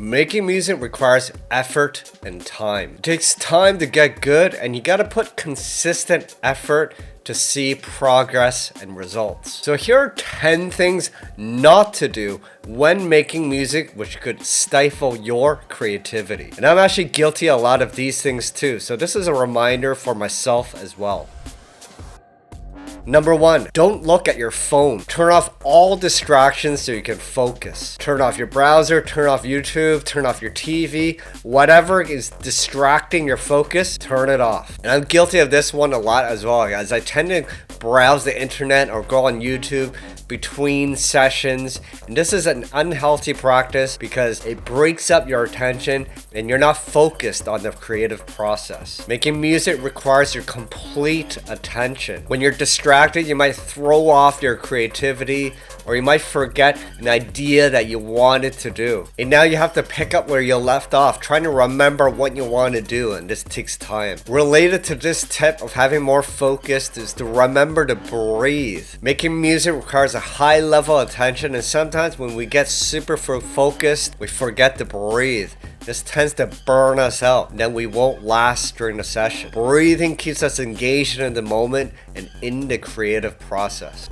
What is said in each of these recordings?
Making music requires effort and time. It takes time to get good, and you gotta put consistent effort to see progress and results. So here are 10 things not to do when making music which could stifle your creativity. And I'm actually guilty of a lot of these things too, so this is a reminder for myself as well. Number 1, don't look at your phone. Turn off all distractions so you can focus. Turn off your browser, turn off YouTube, turn off your TV. Whatever is distracting your focus, turn it off. And I'm guilty of this one a lot as well, as I tend to browse the internet or go on YouTube between sessions. And this is an unhealthy practice because it breaks up your attention and you're not focused on the creative process. Making music requires your complete attention. When you're distracted, you might throw off your creativity, or you might forget an idea that you wanted to do. And now you have to pick up where you left off, trying to remember what you want to do, and this takes time. Related to this tip of having more focus is to remember to breathe. Making music requires a high level of attention, and sometimes when we get super focused, we forget to breathe. This tends to burn us out, and then we won't last during the session. Breathing keeps us engaged in the moment and in the creative process.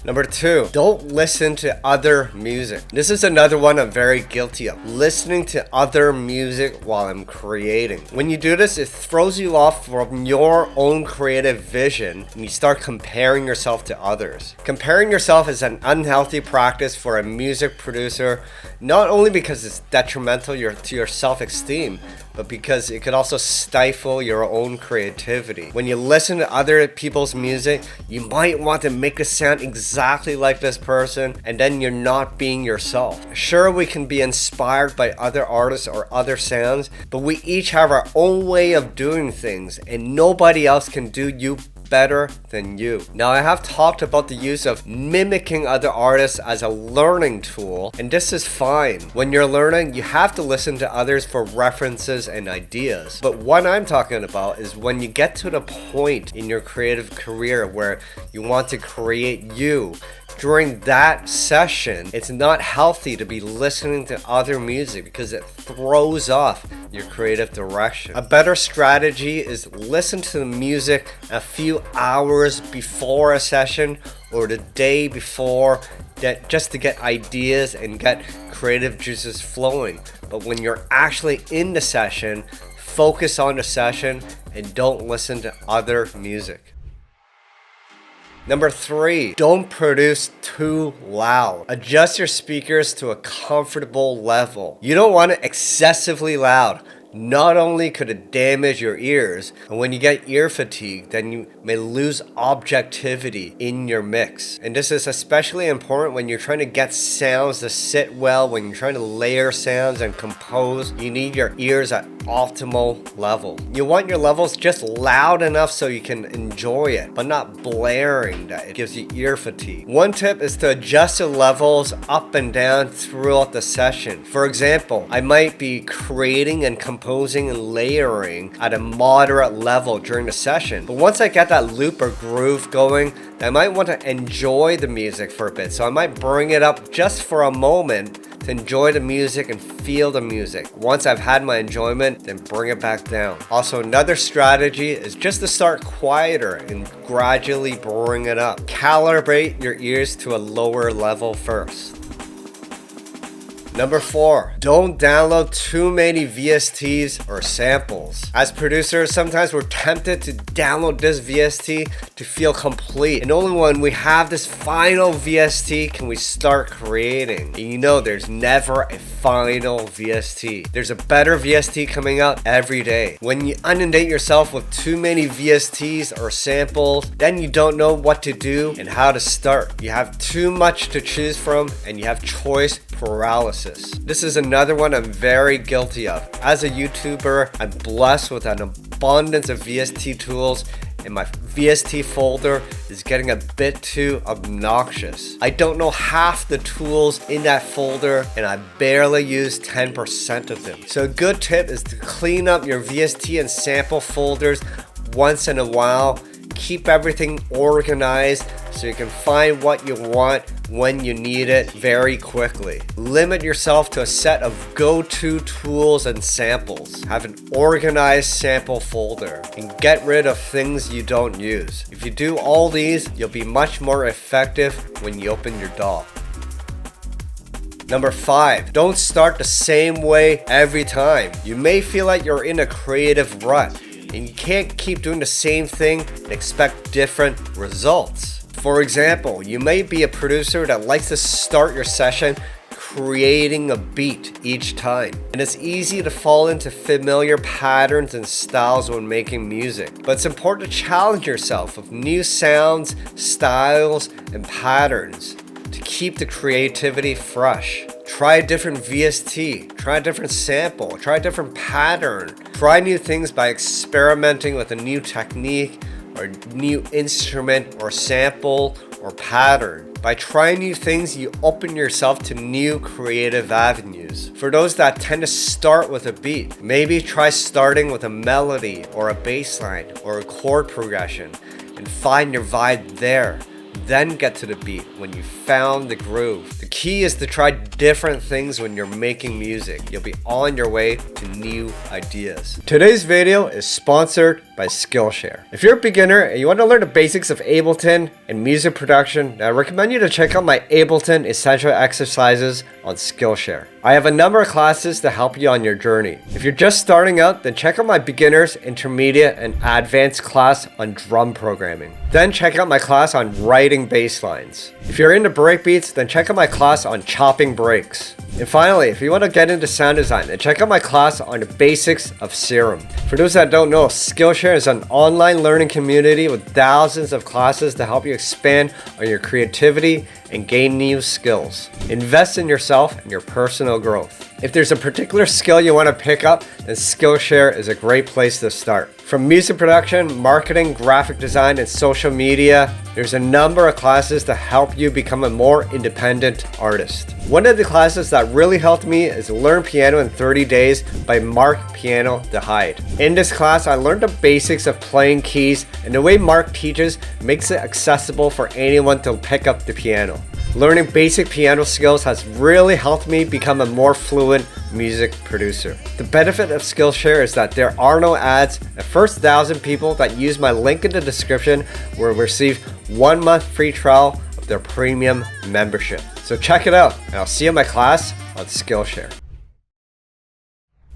Number 2, don't listen to other music. This is another one I'm very guilty of. Listening to other music while I'm creating. When you do this, it throws you off from your own creative vision and you start comparing yourself to others. Comparing yourself is an unhealthy practice for a music producer, not only because it's detrimental to your self-esteem, but because it could also stifle your own creativity. When you listen to other people's music, you might want to make it sound exactly like this person, and then you're not being yourself. Sure, we can be inspired by other artists or other sounds, but we each have our own way of doing things, and nobody else can do you better than you. Now, I have talked about the use of mimicking other artists as a learning tool, and this is fine. When you're learning, you have to listen to others for references and ideas. But what I'm talking about is when you get to the point in your creative career where you want to create you. During that session, it's not healthy to be listening to other music because it throws off your creative direction. A better strategy is listen to the music a few hours before a session or the day before, just to get ideas and get creative juices flowing. But when you're actually in the session, focus on the session and don't listen to other music. Number 3, don't produce too loud. Adjust your speakers to a comfortable level. You don't want it excessively loud. Not only could it damage your ears, and when you get ear fatigue, then you may lose objectivity in your mix. And this is especially important when you're trying to get sounds to sit well, when you're trying to layer sounds and compose. You need your ears at optimal level. You want your levels just loud enough so you can enjoy it, but not blaring that it gives you ear fatigue. One tip is to adjust the levels up and down throughout the session. For example, I might be creating and composing and layering at a moderate level during the session. But once I get that loop or groove going, I might want to enjoy the music for a bit. So I might bring it up just for a moment to enjoy the music and feel the music. Once I've had my enjoyment, then bring it back down. Also, another strategy is just to start quieter and gradually bring it up. Calibrate your ears to a lower level first. Number 4, don't download too many VSTs or samples. As producers, sometimes we're tempted to download this VST to feel complete. And only when we have this final VST can we start creating. And you know there's never a final VST. There's a better VST coming out every day. When you inundate yourself with too many VSTs or samples, then you don't know what to do and how to start. You have too much to choose from and you have choice paralysis. This is another one I'm very guilty of. As a YouTuber, I'm blessed with an abundance of VST tools, and my VST folder is getting a bit too obnoxious. I don't know half the tools in that folder, and I barely use 10% of them. So a good tip is to clean up your VST and sample folders once in a while. Keep everything organized so you can find what you want when you need it very quickly. Limit yourself to a set of go-to tools and samples. Have an organized sample folder and get rid of things you don't use. If you do all these, you'll be much more effective when you open your DAW. Number 5, don't start the same way every time. You may feel like you're in a creative rut and you can't keep doing the same thing and expect different results. For example, you may be a producer that likes to start your session creating a beat each time. And it's easy to fall into familiar patterns and styles when making music. But it's important to challenge yourself with new sounds, styles, and patterns to keep the creativity fresh. Try a different VST, try a different sample, try a different pattern. Try new things by experimenting with a new technique or a new instrument or sample or pattern. By trying new things, you open yourself to new creative avenues. For those that tend to start with a beat, maybe try starting with a melody or a bass line or a chord progression and find your vibe there. Then get to the beat when you found the groove. The key is to try different things when you're making music. You'll be on your way to new ideas. Today's video is sponsored by Skillshare. If you're a beginner and you want to learn the basics of Ableton and music production, I recommend you to check out my Ableton Essential Exercises on Skillshare. I have a number of classes to help you on your journey. If you're just starting out, then check out my beginners, intermediate, and advanced class on drum programming. Then check out my class on writing bass lines. If you're into breakbeats, then check out my class on chopping breaks. And finally, if you want to get into sound design, then check out my class on the basics of Serum. For those that don't know, Skillshare is an online learning community with thousands of classes to help you expand on your creativity and gain new skills. Invest in yourself and your personal growth. If there's a particular skill you want to pick up, then Skillshare is a great place to start. From music production, marketing, graphic design, and social media, there's a number of classes to help you become a more independent artist. One of the classes that really helped me is Learn Piano in 30 Days by Mark Piano the Hyde. In this class, I learned the basics of playing keys, and the way Mark teaches makes it accessible for anyone to pick up the piano. Learning basic piano skills has really helped me become a more fluent music producer. The benefit of Skillshare is that there are no ads. The first 1,000 people that use my link in the description will receive 1 month free trial of their premium membership. So check it out, and I'll see you in my class on Skillshare.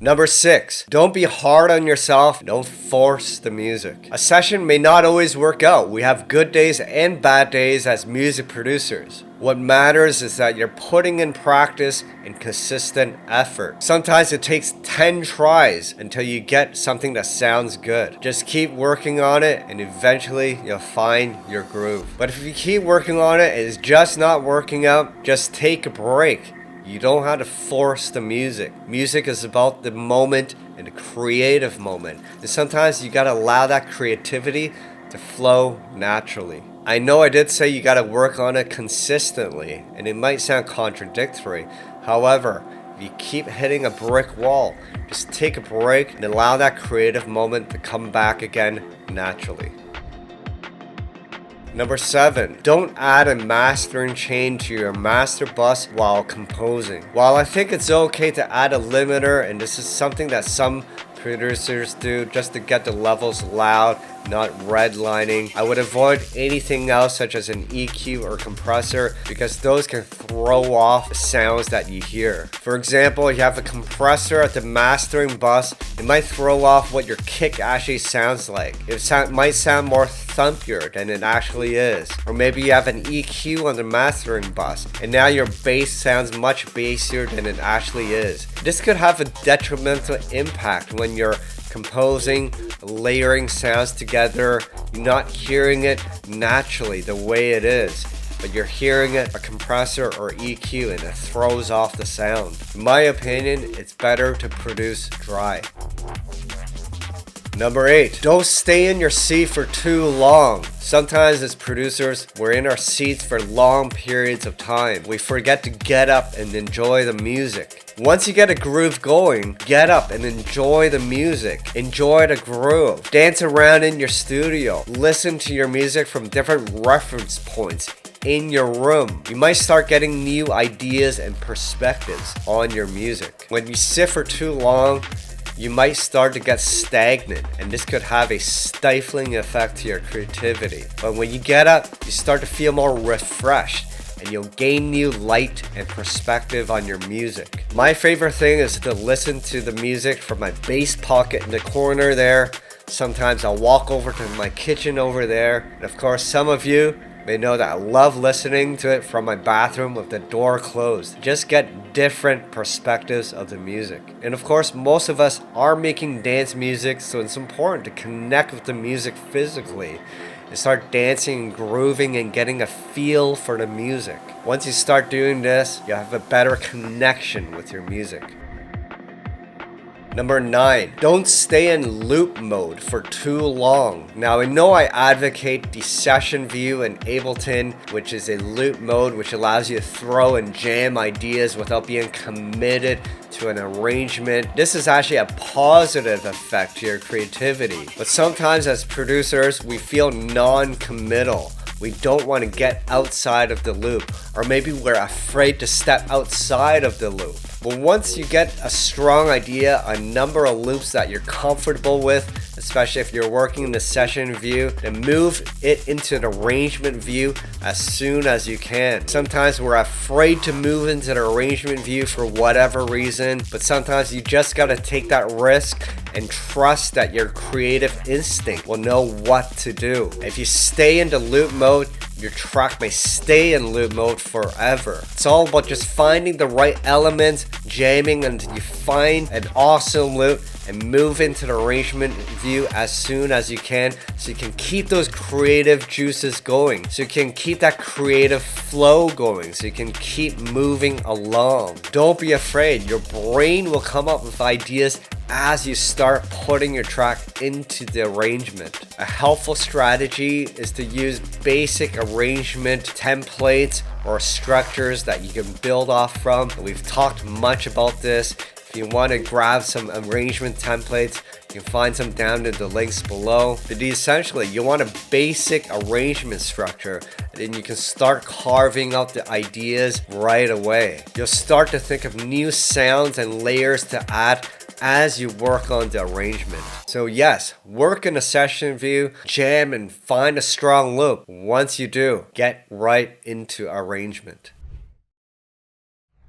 Number 6, don't be hard on yourself. Don't force the music. A session may not always work out. We have good days and bad days as music producers. What matters is that you're putting in practice and consistent effort. Sometimes it takes 10 tries until you get something that sounds good. Just keep working on it and eventually you'll find your groove. But if you keep working on it and it's just not working out, just take a break. You don't have to force the music. Music is about the moment and the creative moment. And sometimes you gotta allow that creativity to flow naturally. I know I did say you gotta work on it consistently, and it might sound contradictory. However, if you keep hitting a brick wall, just take a break and allow that creative moment to come back again naturally. Number 7, don't add a mastering chain to your master bus while composing. While I think it's okay to add a limiter, and this is something that some producers do just to get the levels loud, not redlining, I would avoid anything else such as an EQ or compressor because those can throw off the sounds that you hear. For example, if you have a compressor at the mastering bus, it might throw off what your kick actually sounds like. It might sound more thumpier than it actually is. Or maybe you have an EQ on the mastering bus and now your bass sounds much bassier than it actually is. This could have a detrimental impact when you're composing, layering sounds together. You're not hearing it naturally the way it is, but you're hearing it a compressor or EQ and it throws off the sound. In my opinion, it's better to produce dry. Number 8, don't stay in your seat for too long. Sometimes as producers, we're in our seats for long periods of time. We forget to get up and enjoy the music. Once you get a groove going, get up and enjoy the music. Enjoy the groove. Dance around in your studio. Listen to your music from different reference points. in your room. You might start getting new ideas and perspectives on your music. When you sit for too long, you might start to get stagnant, and this could have a stifling effect to your creativity. But when you get up, you start to feel more refreshed, and you'll gain new light and perspective on your music. My favorite thing is to listen to the music from my bass pocket in the corner there. Sometimes I'll walk over to my kitchen over there. And of course, some of you may know that I love listening to it from my bathroom with the door closed. Just get different perspectives of the music. And of course, most of us are making dance music, so it's important to connect with the music physically and start dancing and grooving and getting a feel for the music. Once you start doing this, you have a better connection with your music. Number 9, don't stay in loop mode for too long. Now I know I advocate the session view in Ableton, which is a loop mode which allows you to throw and jam ideas without being committed to an arrangement. This is actually a positive effect to your creativity. But sometimes as producers, we feel non-committal. We don't want to get outside of the loop, or maybe we're afraid to step outside of the loop. But once you get a strong idea, a number of loops that you're comfortable with, especially if you're working in the session view, then move it into the arrangement view as soon as you can. Sometimes we're afraid to move into the arrangement view for whatever reason, but sometimes you just gotta take that risk and trust that your creative instinct will know what to do. If you stay into loop mode, your track may stay in loop mode forever. It's all about just finding the right elements, jamming until you find an awesome loop, and move into the arrangement view as soon as you can, so you can keep those creative juices going, so you can keep that creative flow going, so you can keep moving along. Don't be afraid. Your brain will come up with ideas as you start putting your track into the arrangement. A helpful strategy is to use basic arrangement templates or structures that you can build off from. We've talked much about this. If you want to grab some arrangement templates, you can find some down in the links below. But essentially, you want a basic arrangement structure, and then you can start carving out the ideas right away. You'll start to think of new sounds and layers to add as you work on the arrangement. So yes, work in a session view, jam and find a strong loop. Once you do, get right into arrangement.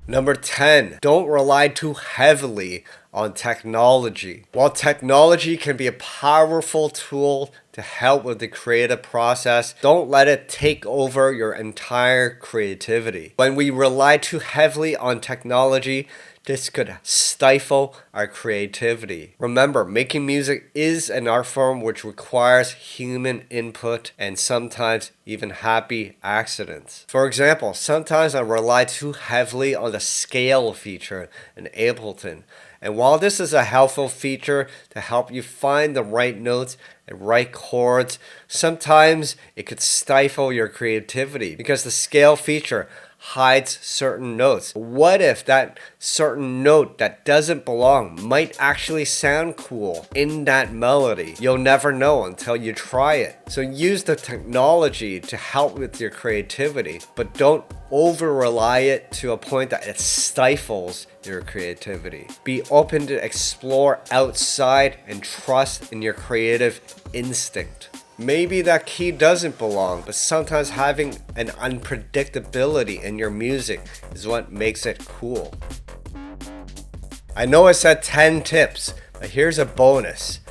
Number 10, don't rely too heavily on technology. While technology can be a powerful tool to help with the creative process, don't let it take over your entire creativity. When we rely too heavily on technology, this could stifle our creativity. Remember, making music is an art form which requires human input and sometimes even happy accidents. For example, sometimes I rely too heavily on the scale feature in Ableton. And while this is a helpful feature to help you find the right notes and right chords, sometimes it could stifle your creativity because the scale feature hides certain notes. What if that certain note that doesn't belong might actually sound cool in that melody? You'll never know until you try it. So use the technology to help with your creativity, but don't over rely it to a point that it stifles your creativity. Be open to explore outside and trust in your creative instinct. Maybe that key doesn't belong, but sometimes having an unpredictability in your music is what makes it cool. I know I said 10 tips, but here's a bonus.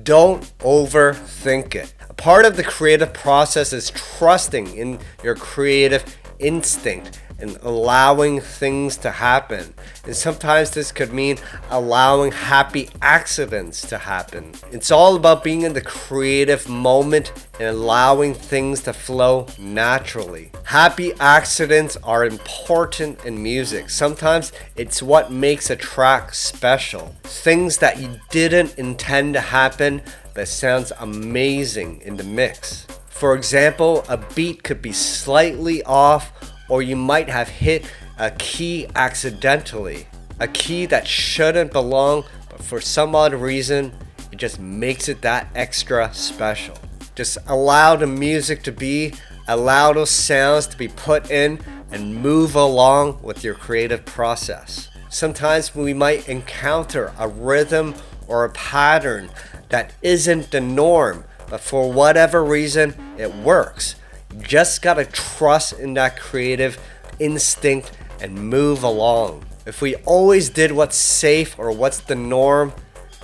Don't overthink it. A part of the creative process is trusting in your creative instinct and allowing things to happen. And sometimes this could mean allowing happy accidents to happen. It's all about being in the creative moment and allowing things to flow naturally. Happy accidents are important in music. Sometimes it's what makes a track special. Things that you didn't intend to happen, but sounds amazing in the mix. For example, a beat could be slightly off, or you might have hit a key accidentally. A key that shouldn't belong, but for some odd reason, it just makes it that extra special. Just allow the music to be, Allow those sounds to be put in and move along with your creative process. Sometimes we might encounter a rhythm or a pattern that isn't the norm, but for whatever reason, it works. You just gotta trust in that creative instinct and move along. If we always did what's safe or what's the norm,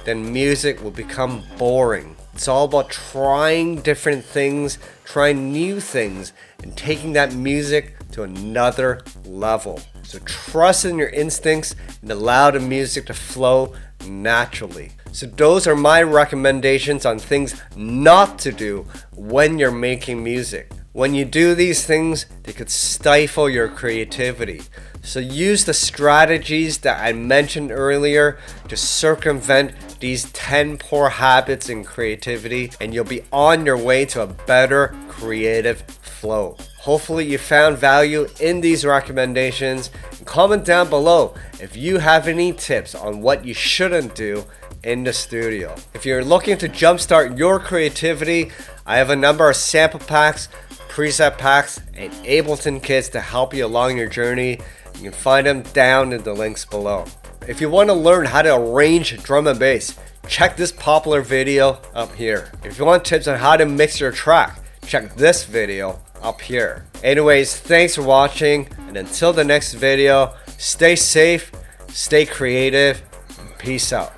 then music will become boring. It's all about trying different things, trying new things, and taking that music to another level. So trust in your instincts and allow the music to flow naturally. So those are my recommendations on things not to do when you're making music. When you do these things, they could stifle your creativity. So use the strategies that I mentioned earlier to circumvent these 10 poor habits in creativity, and you'll be on your way to a better creative flow. Hopefully you found value in these recommendations. Comment down below if you have any tips on what you shouldn't do in the studio. If you're looking to jumpstart your creativity, I have a number of sample packs, preset packs, and Ableton kits to help you along your journey. You can find them down in the links below. If you want to learn how to arrange drum and bass, check this popular video up here. If you want tips on how to mix your track, check this video up here. Anyways, thanks for watching, and until the next video, stay safe, stay creative, and peace out.